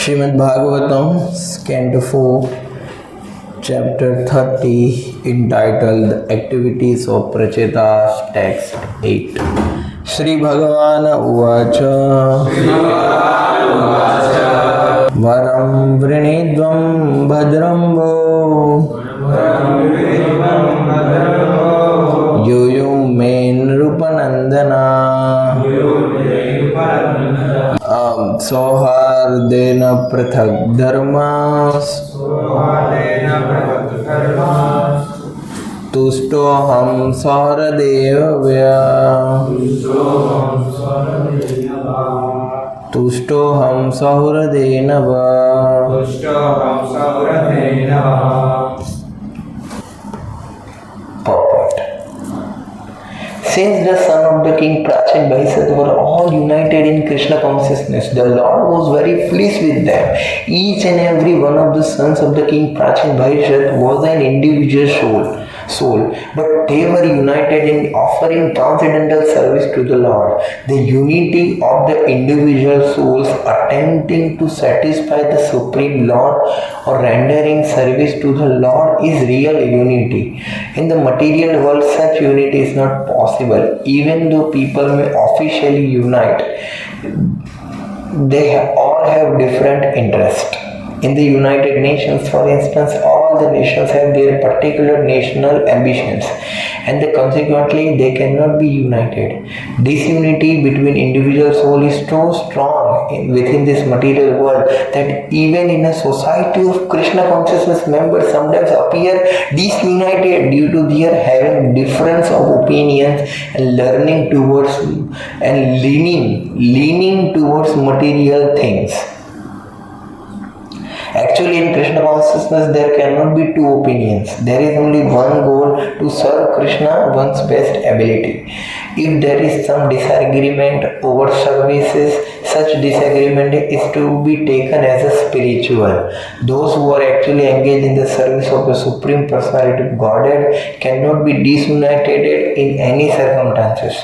Srimad Bhagavatam, Canto 4, Chapter 30, entitled The Activities of Prachetas, Text 8. Shri Bhagavan Uvacha Varam Vrinidvam Bhadrambo Yuyum Men Rupanandana Sohardena Prathak Dharmas Tustoham Saradevya Tustoham Sahuradena Since the son of the king Prachin Bhaisat were all united in Krishna consciousness, the Lord was very pleased with them. Each and every one of the sons of the king Prachin Bhaisat was an individual soul, but they were united in offering transcendental service to the Lord. The unity of the individual souls attempting to satisfy the Supreme Lord or rendering service to the Lord is real unity. In the material world, such unity is not possible. Even though people may officially unite, they all have different interests. In the United Nations, for instance, all the nations have their particular national ambitions, and consequently they cannot be united. Disunity between individual soul is so strong within this material world that even in a society of Krishna consciousness members sometimes appear disunited due to their having difference of opinions and learning towards and leaning towards material things. Actually, in Krishna consciousness, there cannot be two opinions. There is only one goal: to serve Krishna one's best ability. If there is some disagreement over services, such disagreement is to be taken as a spiritual. Those who are actually engaged in the service of the Supreme Personality of Godhead cannot be disunited in any circumstances.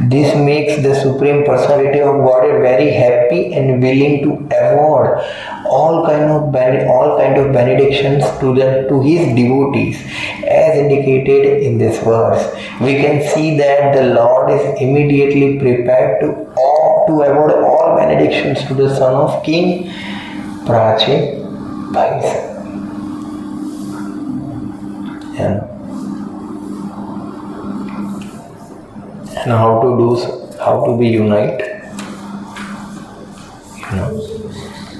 This makes the Supreme Personality of Godhead very happy and willing to award all kind of benedictions to his devotees, as indicated in this verse. We can see that the Lord is immediately prepared to award all benedictions to the son of King Prachin Bhaisat. And how to be unite?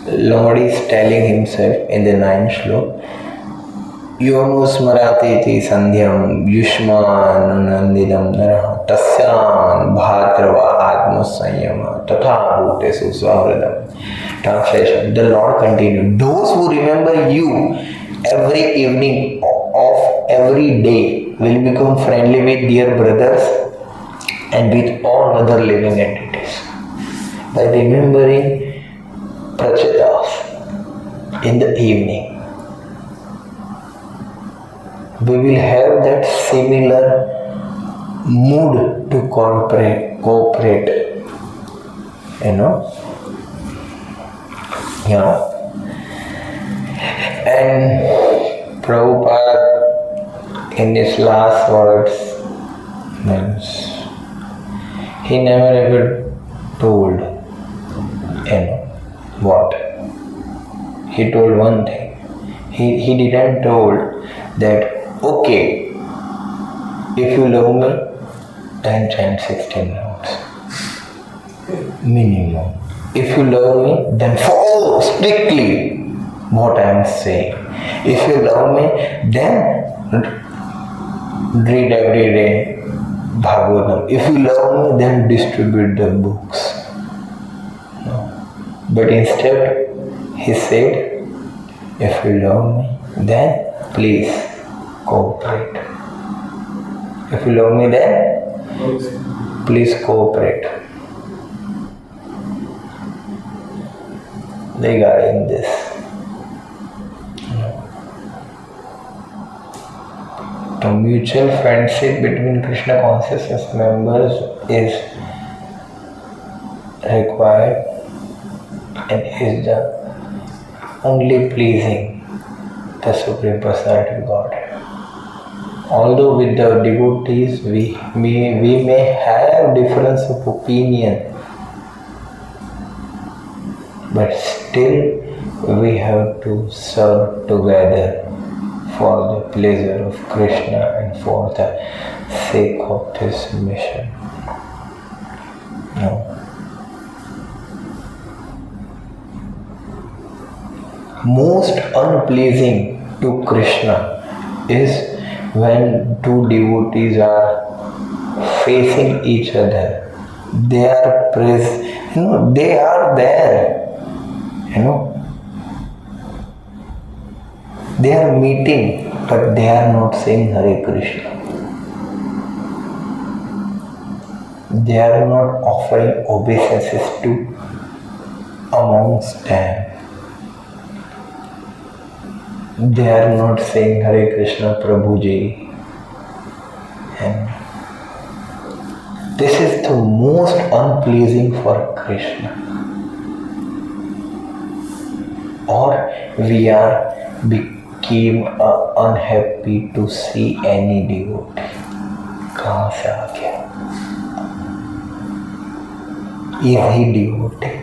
Lord is telling himself in the 9th slok, Yono smarateti sandhyam yushman nandidam naraha tasyan bhadrava atma sanyama tatha bhutesu svahridam. Translation: the Lord continued, those who remember you every evening of every day will become friendly with their brothers and with all other living entities. By remembering Prachetas in the evening, we will have that similar mood to cooperate. And Prabhupada in his last words means he never ever told what? He told one thing. He didn't told that, okay, if you love me, then chant 16 notes. Minimum. If you love me, then follow strictly what I am saying. If you love me, then read every day Bhagavatam. If you love me, then distribute the books. But instead, he said, if you love me, then please cooperate. If you love me, then please cooperate. Regarding this, the mutual friendship between Krishna consciousness members is required and is the only pleasing the Supreme Personality of God. Although with the devotees we may have difference of opinion, but still we have to serve together for the pleasure of Krishna and for the sake of this mission. No. Most unpleasing to Krishna is when two devotees are facing each other. They are they are there. They are meeting, but they are not saying Hare Krishna. They are not offering obeisances to amongst them. They are not saying Hare Krishna Prabhuji. And this is the most unpleasing for Krishna. Or we are became unhappy to see any devotee. कहाँ से आ गया? Is he devotee?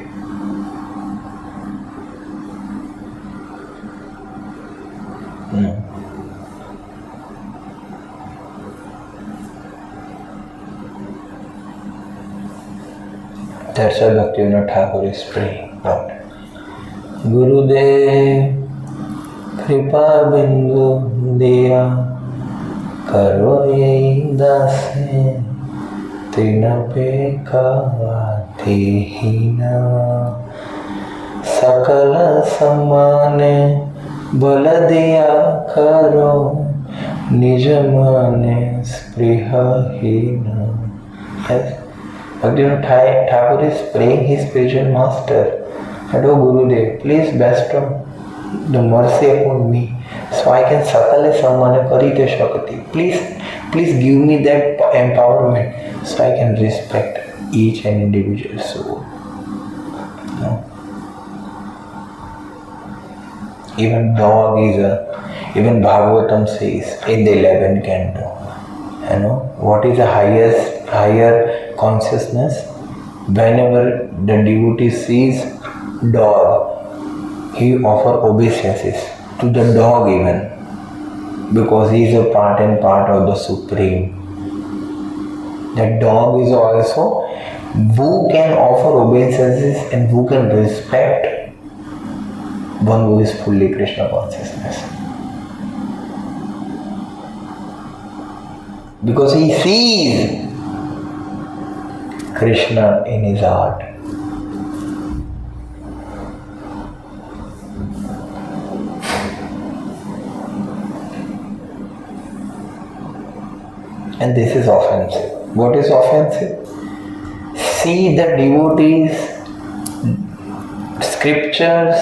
That's why Bhaktivinoda Thakur is praying. But Gurudev कृपा बिंदु दिया करो यही दासे तीन पे काथी हीना सकल सम्माने बल दिया करो निज माने स्पृहहीना. Bhaktivinoda Thakur is praying his spiritual master that, "O Gurudev, please bestow the mercy upon me so I can sakale sammane karite shakti. Please give me that empowerment so I can respect each and individual soul." No. Even dog is even Bhagavatam says in the 11th canto, what is the higher consciousness? Whenever the devotee sees dog, he offer obeisances to the dog even, because he is a part and part of the Supreme. That dog is also who can offer obeisances and who can respect one who is fully Krishna consciousness. Because he sees Krishna in his heart. And this is offensive. What is offensive? See the devotees, scriptures,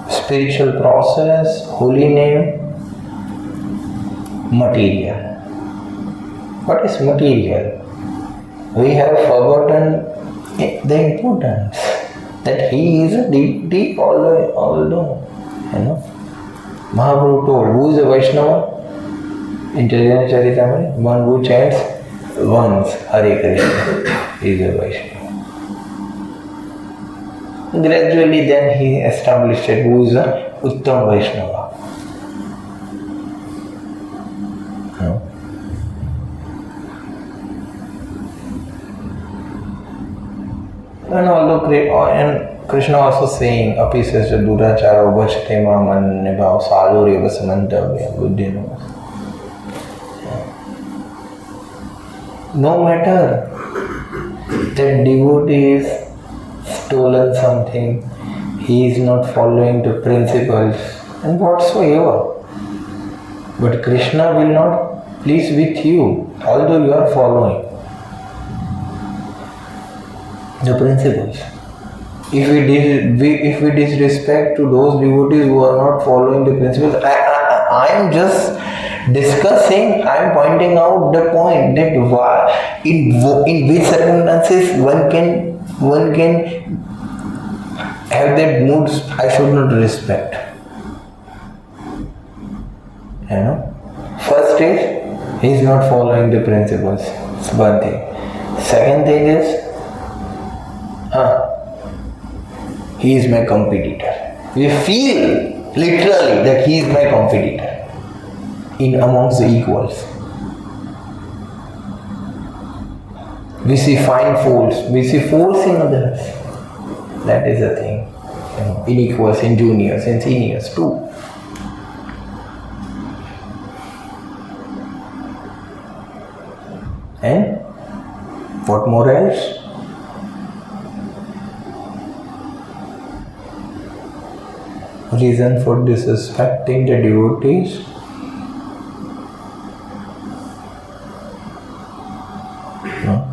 spiritual process, holy name, material. What is material? We have forgotten the importance that he is a devotee, although Mahaprabhu told, who is a Vaishnava? In Chaitanya Charitamrita, one who chants once Hare Krishna is a Vaishnava. Gradually then he established who is a Uttam Vaishnava. And although Krishna also saying, Api sasya duracharo bhajte maman nibhav sadhurya vasamantavya buddhino. No matter that devotee is stolen something, he is not following the principles and whatsoever. But Krishna will not please with you, although you are following the principles. If we disrespect to those devotees who are not following the principles, I am just discussing, I am pointing out the point that why, in which circumstances one can have that mood I should not respect. First is he is not following the principles. It's one thing. Second thing is he is my competitor. We feel literally that he is my competitor in amongst the equals. We see fine faults. We see faults in others. That is the thing. In equals, in juniors, in seniors too. And what more else? Reason for disrespecting the devotees? No.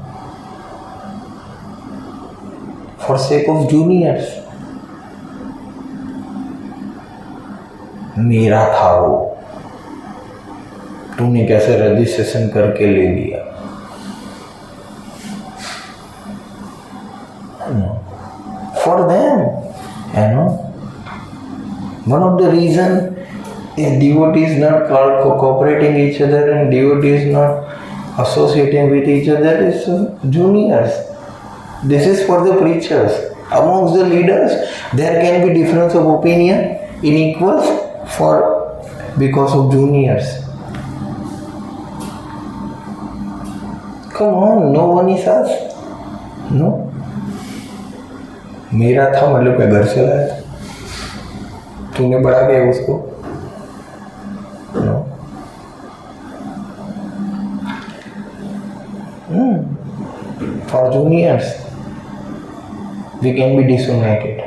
For sake of juniors. मेरा था वो, तूने कैसे registration करके ले लिया? For them, one of the reason is devotees not cooperating each other and devotees not associating with each other is juniors. This is for the preachers. Amongst the leaders, there can be difference of opinion in equals because of juniors. Come on, no one is us. No. मेरा था मतलब क्या घर से लाया था? तूने बढ़ा दिया उसको? No. For juniors, we can be disunited.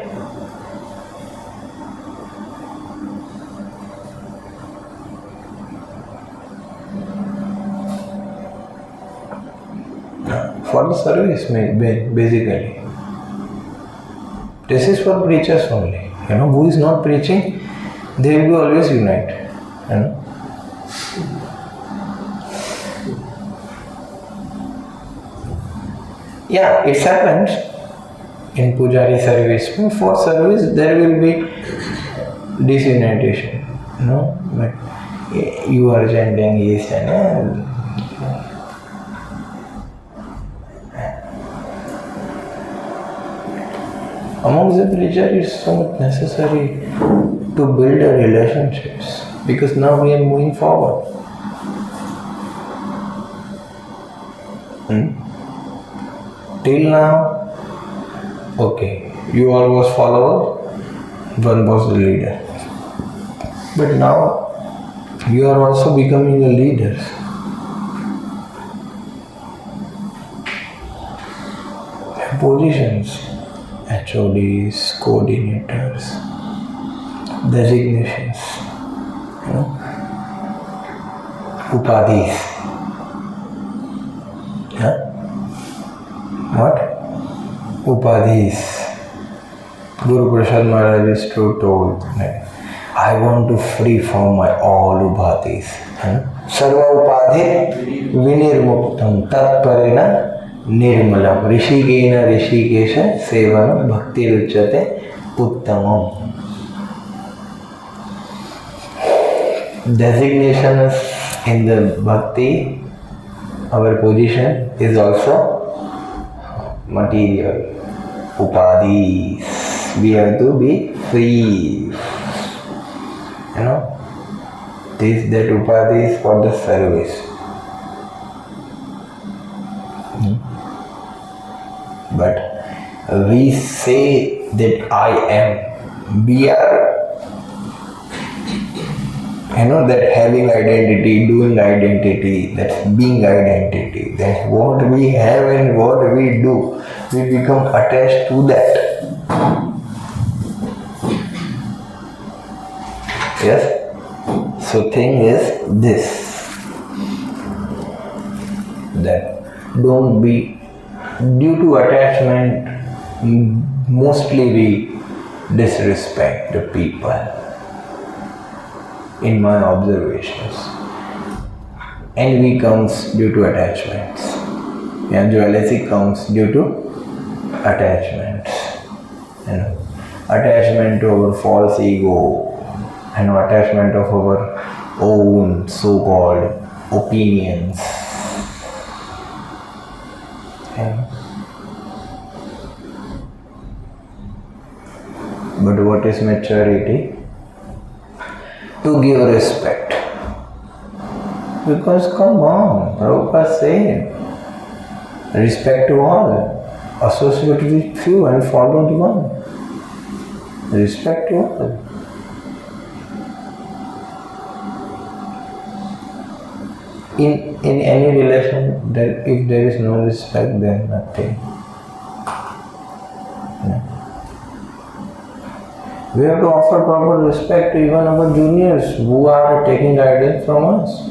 For the service, basically. This is for preachers only. Who is not preaching, they will be always unite. Yeah, it happens in Pujari service. For service, there will be disunitation. But you are chanting this and amongst the preacher, it's so much necessary to build a relationships because now we are moving forward. Till now, okay, you all was follower, one was the leader. But now you are also becoming the leaders. Positions. HODs, coordinators, designations, upadhis. What? Upadhis. Guru Prasad Maharaj is told, I want to free from my all upadhis. Sarva upadhi vinirmuktam tatparena निर्मलम ऋषिकेन ऋषिकेश सेवन भक्ति रुच्यते उत्तमम. Designation in the bhakti, our position is also material. Upadhis. We have to be free. That upadhi is for the service. But we say that I am. We are, that having identity, doing identity, that's being identity. That's what we have and what we do. We become attached to that. Yes? So thing is this. That don't be, due to attachment, mostly we disrespect the people. In my observations, envy comes due to attachments, and jealousy comes due to attachments. attachment to our false ego and attachment of our own so-called opinions. Okay. But what is maturity? To give respect. Because come on, Prabhupada said, respect to all, associate with few and follow the one. Respect to all. In any relation, if there is no respect, then nothing. Yeah. We have to offer proper respect to even our juniors who are taking guidance from us.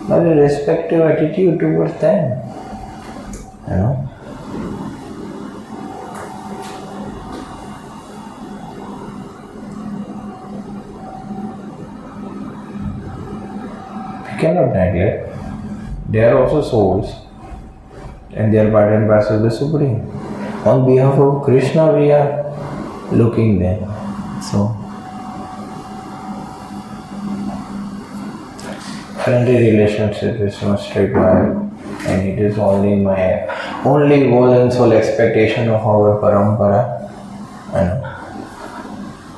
Have a respectful attitude towards them. You know? We cannot neglect. They are also souls and they are part and parcel of the Supreme. On behalf of Krishna, we are looking them. So, friendly relationship is much required, and it is only whole and sole expectation of our parampara.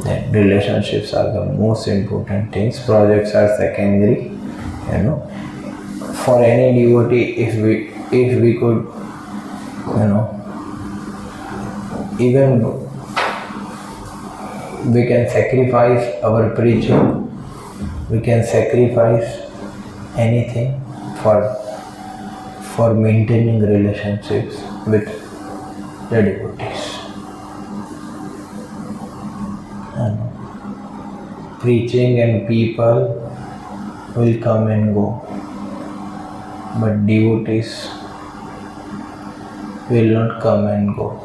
That relationships are the most important things. Projects are secondary. For any devotee, if we could, even we can sacrifice our preaching, we can sacrifice anything for maintaining relationships with the devotees. Preaching and people will come and go, but devotees will not come and go.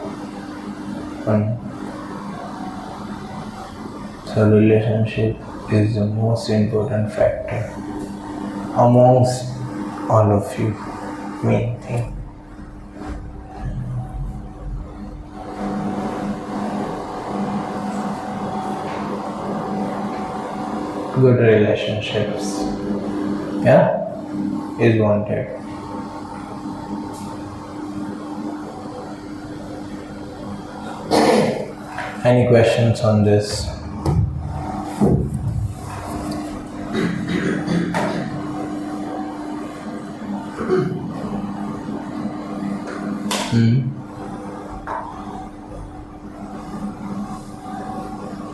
So relationship is the most important factor amongst all of you, main thing. Good relationships, is wanted. Any questions on this?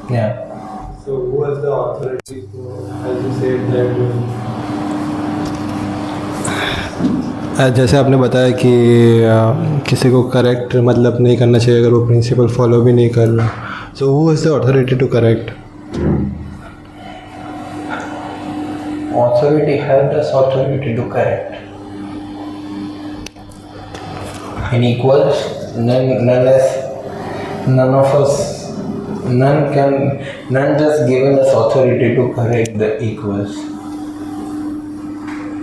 Yeah. So who has the authority to, as you said, that जैसे आपने बताया कि किसी को correct मतलब नहीं करना चाहिए अगर वो प्रिंसिपल फॉलो भी नहीं कर रहा. So who has the authority to correct? Authority has the authority to correct. In equals, none just given us authority to correct the equals.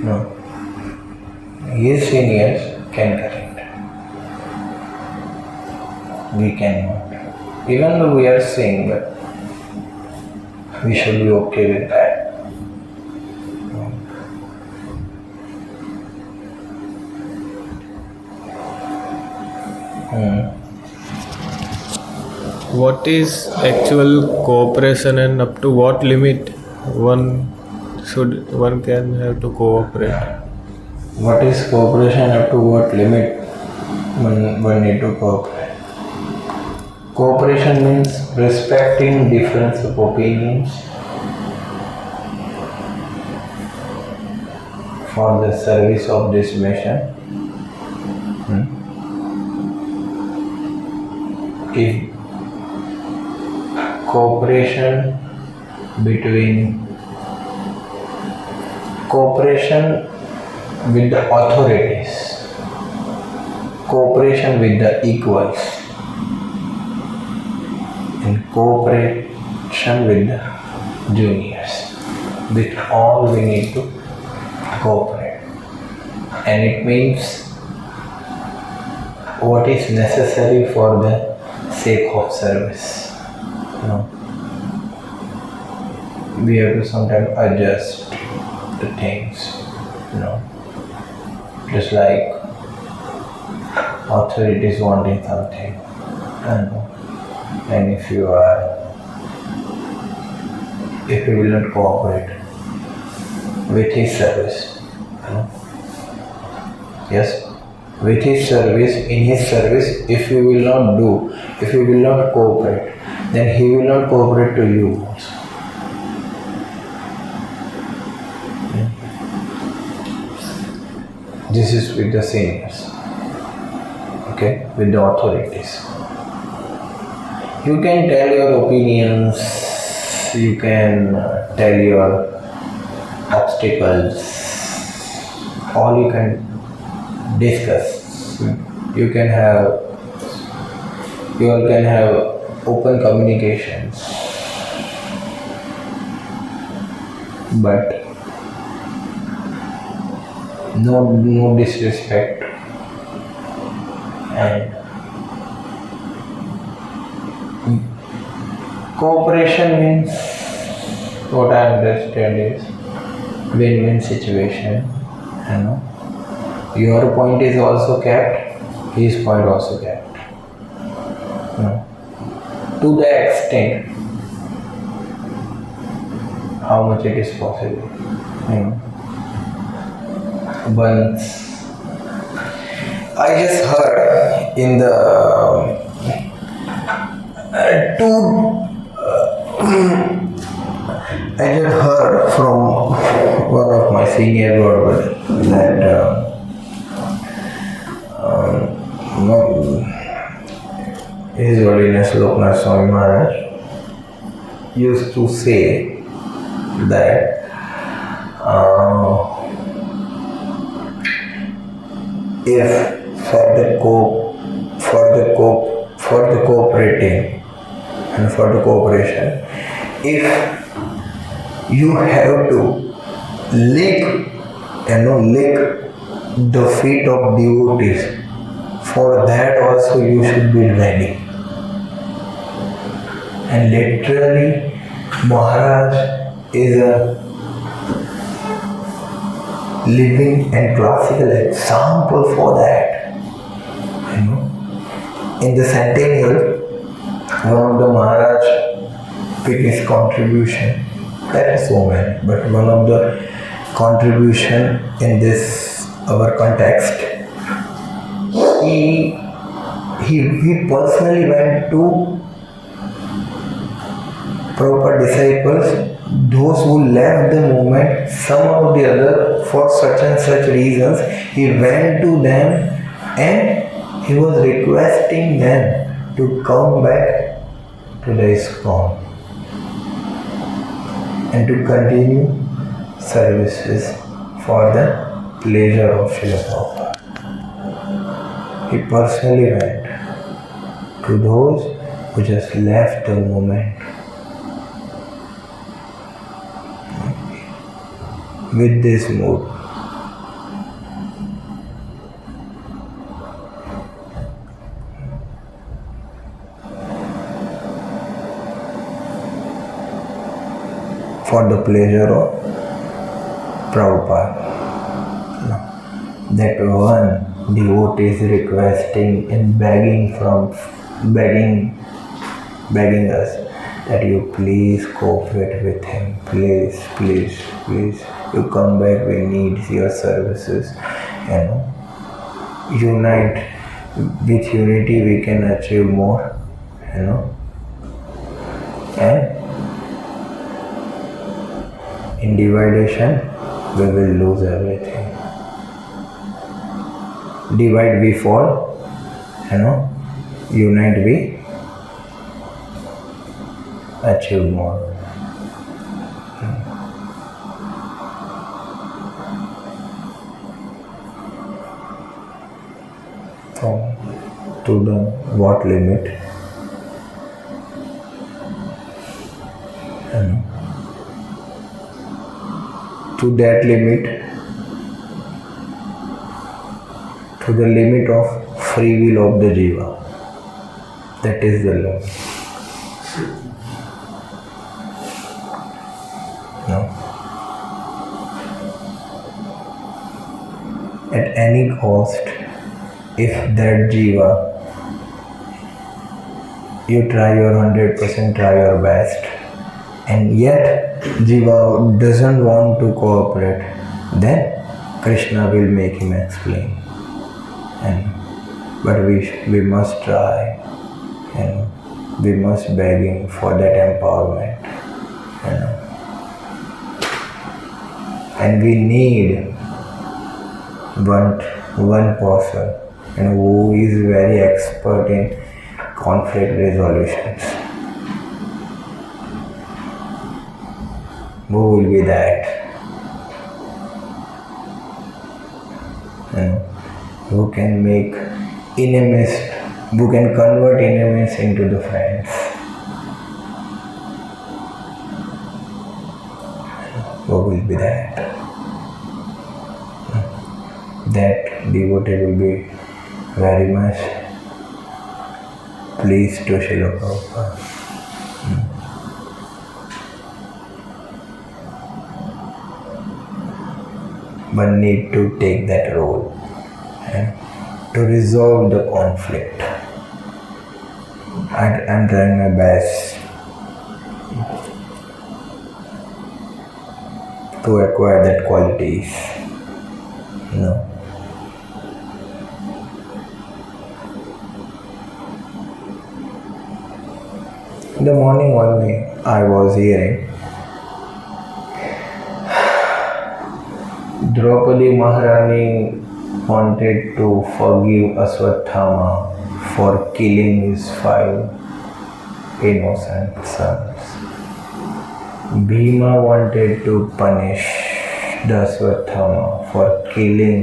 No. His seniors can correct. We cannot. Even though we are saying that we should be okay with that. What is actual cooperation and up to what limit one can have to cooperate? What is cooperation, up to what limit one need to cooperate? Cooperation means respecting difference of opinions for the service of this mission. If cooperation with the authorities, cooperation with the equals, and cooperation with the juniors. With all we need to cooperate. And it means what is necessary for the sake of service. We have to sometimes adjust the things. Just like authorities wanting something, and if you will not cooperate with his service, yes, with his service, in his service, if you will not cooperate, then he will not cooperate to you also. This is with the seniors, okay, with the authorities. You can tell your opinions, you can tell your obstacles, all you can discuss. You all can have open communications, but no disrespect, and cooperation means, what I understand is win-win situation. Your point is also kept, his point also kept. To the extent how much it is possible. Once I just heard in the I just heard from one of my senior brothers that His Holiness Loknath Swami Maharaj used to say that if for the cooperating and for the cooperation, if you have to lick the feet of devotees, for that also you should be ready. And literally, Maharaj is a living and classical example for that. In the centennial, one of the Maharaj biggest contribution, there are so many, but one of the contribution in this our context, he personally went to Prabhupada disciples, those who left the movement, some or the other, for such and such reasons. He went to them and he was requesting them to come back to the ISKCON and to continue services for the pleasure of Srila Prabhupada. He personally went to those who just left the movement with this mood. For the pleasure of Prabhupada. That one devotee is requesting and begging us that you please cooperate with him. Please. You come back, we need your services. Unite. With unity we can achieve more. And in dividation we will lose everything. Divide we fall, unite we achieve more. So, to the what limit? To that limit, to the limit of free will of the jiva. That is the law. No. At any cost, if that jiva, you try your 100%, try your best, and yet jiva doesn't want to cooperate, then Krishna will make him explain. But we must try, and we must beg him for that empowerment. And we need one person who is very expert in conflict resolutions. Who will be that? Who can make enemies, who can convert enemies into the friends. Who will be that? That devotee will be very much pleased to Srila Prabhupada. One need to take that role to resolve the conflict. I'm trying my best to acquire that qualities. In the morning only I was hearing Draupadi Maharani wanted to forgive Aswathama for killing his 5 innocent sons. Bhima wanted to punish the Aswathama for killing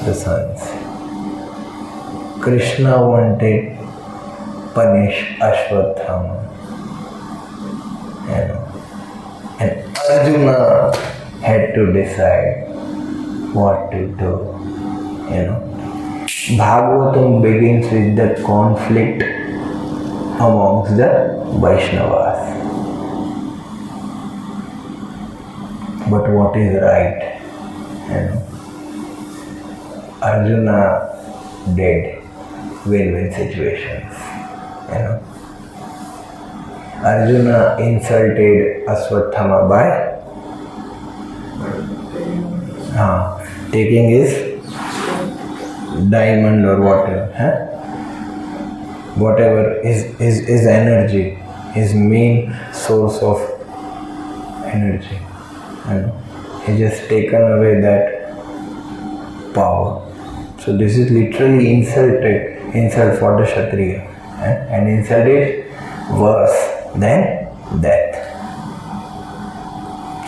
the sons. Krishna wanted punish Ashwathama. And Arjuna had to decide what to do. Bhagavatam begins with the conflict amongst the Vaishnavas. But what is right? Arjuna did win-win situations. Arjuna insulted Aswathama by taking his diamond or whatever his energy, his main source of energy. He just taken away that power. So this is literally insult for the Kshatriya. And insult is worse than death.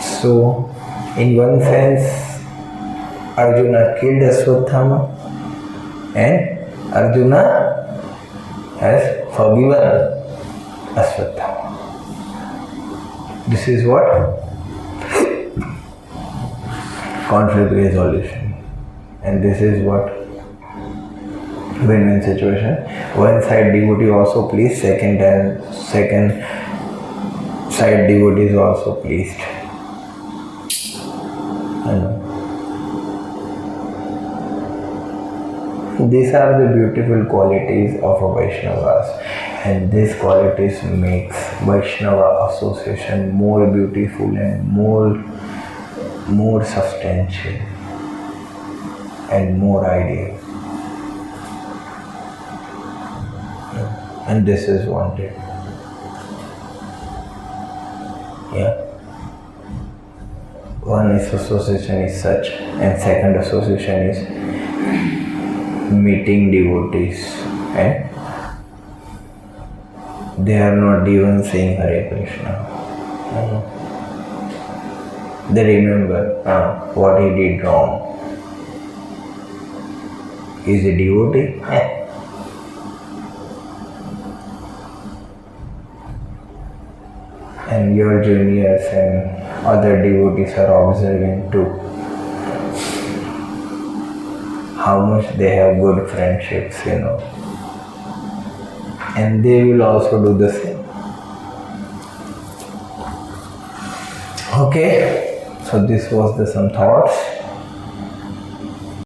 So in one sense, Arjuna killed Aswathama and Arjuna has forgiven Aswathama. This is what? Conflict resolution. And this is what? Win-win situation. One side devotee also pleased, second side devotee is also pleased. These are the beautiful qualities of a Vaishnavas, and these qualities makes Vaishnava association more beautiful and more substantial and more ideal. And this is wanted. One association is such, and second association is meeting devotees, and they are not even saying Hare Krishna. They remember what he did wrong. Is a devotee? And your juniors and other devotees are observing too how much they have good friendships, and they will also do the same. Okay, so this was some thoughts.